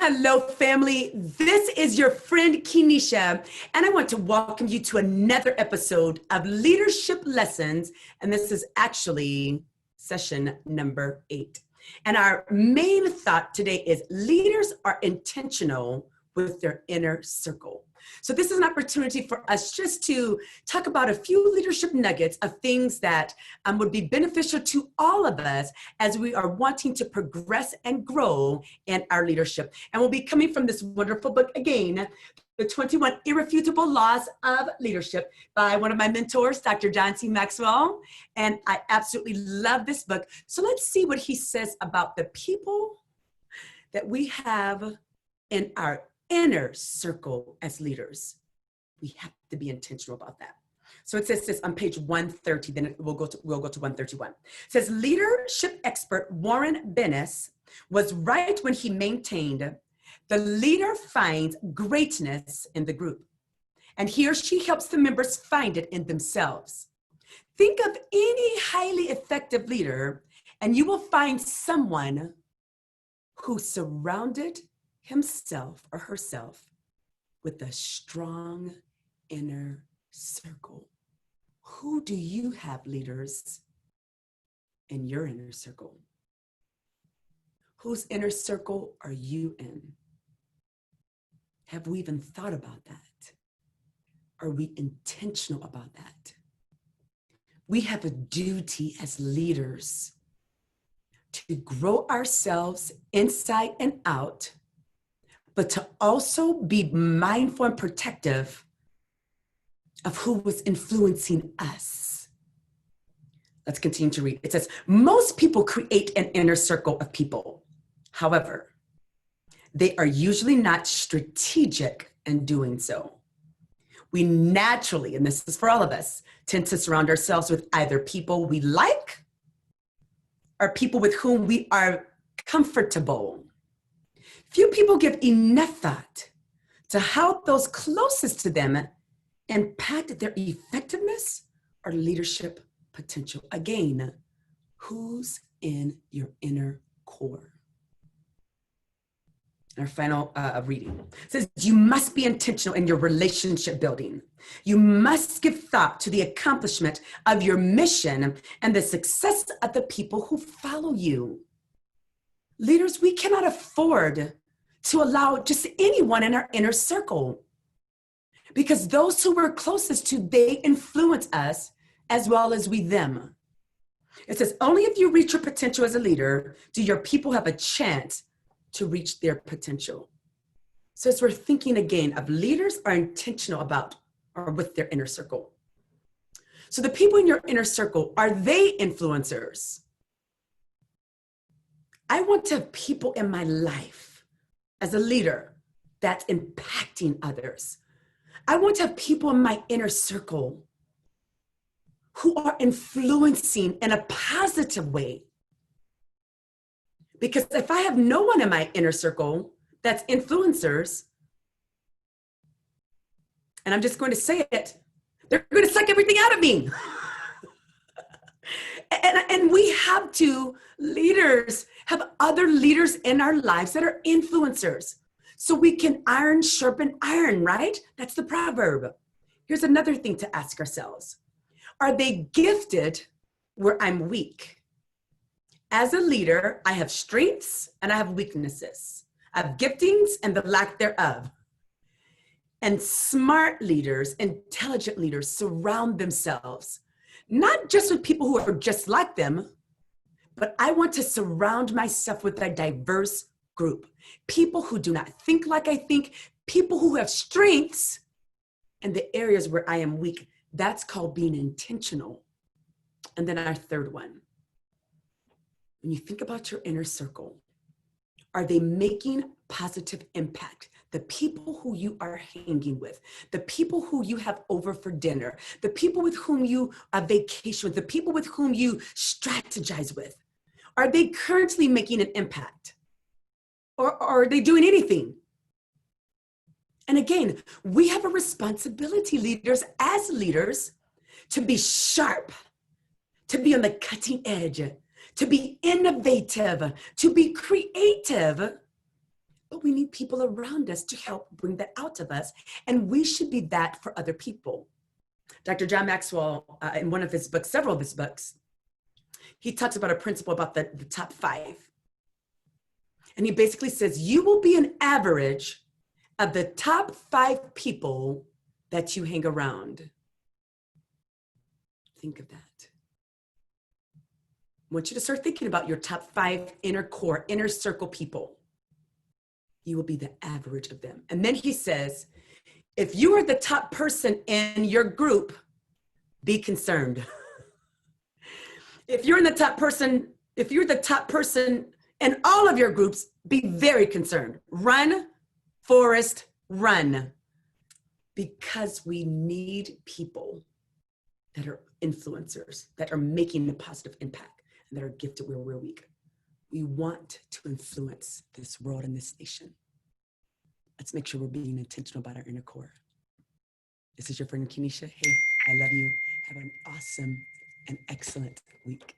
Hello, family. This is your friend Kenisha, and I want to welcome you to another episode of Leadership Lessons. And this is actually session number 8. And our main thought today is leaders are intentional with their inner circle. So this is an opportunity for us just to talk about a few leadership nuggets of things that would be beneficial to all of us as we are wanting to progress and grow in our leadership. And we'll be coming from this wonderful book again, The 21 Irrefutable Laws of Leadership by one of my mentors, Dr. John C. Maxwell. And I absolutely love this book. So let's see what he says about the people that we have in our inner circle as leaders. We have to be intentional about that. So it says this on page 130, then we'll go to 131. It says, leadership expert Warren Bennis was right when he maintained the leader finds greatness in the group, and he or she helps the members find it in themselves. Think of any highly effective leader, and you will find someone who surrounded himself or herself with a strong inner circle. Who do you have, leaders, in your inner circle? Whose inner circle are you in? Have we even thought about that? Are we intentional about that? We have a duty as leaders to grow ourselves inside and out, but to also be mindful and protective of who was influencing us. Let's continue to read. It says, most people create an inner circle of people. However, they are usually not strategic in doing so. We naturally, and this is for all of us, tend to surround ourselves with either people we like or people with whom we are comfortable. Few people give enough thought to how those closest to them impact their effectiveness or leadership potential. Again, who's in your inner core? Our final reading says, you must be intentional in your relationship building. You must give thought to the accomplishment of your mission and the success of the people who follow you. Leaders, we cannot afford to allow just anyone in our inner circle, because those who we're closest to, they influence us as well as we them. It says, only if you reach your potential as a leader do your people have a chance to reach their potential. So as we're thinking again of leaders are intentional about or with their inner circle. So the people in your inner circle, are they influencers? I want to have people in my life as a leader that's impacting others. I want to have people in my inner circle who are influencing in a positive way. Because if I have no one in my inner circle that's influencers, and I'm just going to say it, they're going to suck everything out of me. and we have to, leaders, have other leaders in our lives that are influencers. So we can iron sharpen iron, right? That's the proverb. Here's another thing to ask ourselves. Are they gifted where I'm weak? As a leader, I have strengths and I have weaknesses. I have giftings and the lack thereof. And smart leaders, intelligent leaders surround themselves, not just with people who are just like them, but I want to surround myself with a diverse group. People who do not think like I think, people who have strengths in the areas where I am weak. That's called being intentional. And then our third one. When you think about your inner circle, are they making positive impact? The people who you are hanging with, the people who you have over for dinner, the people with whom you vacation with, the people with whom you strategize with, are they currently making an impact? Or are they doing anything? And again, we have a responsibility, leaders, as leaders, to be sharp, to be on the cutting edge, to be innovative, to be creative, but we need people around us to help bring that out of us. And we should be that for other people. Dr. John Maxwell, in one of his books, several of his books, he talks about a principle about the top 5. And he basically says, you will be an average of the top 5 people that you hang around. Think of that. I want you to start thinking about your top 5 inner core, inner circle people. You will be the average of them. And then he says, if you are the top person in your group, be concerned. If you're the top person in all of your groups, be very concerned. Run, Forrest, run. Because we need people that are influencers, that are making a positive impact, and that are gifted where we're weak. We want to influence this world and this nation. Let's make sure we're being intentional about our inner core. This is your friend Kenesha. Hey, I love you. Have an awesome and excellent week.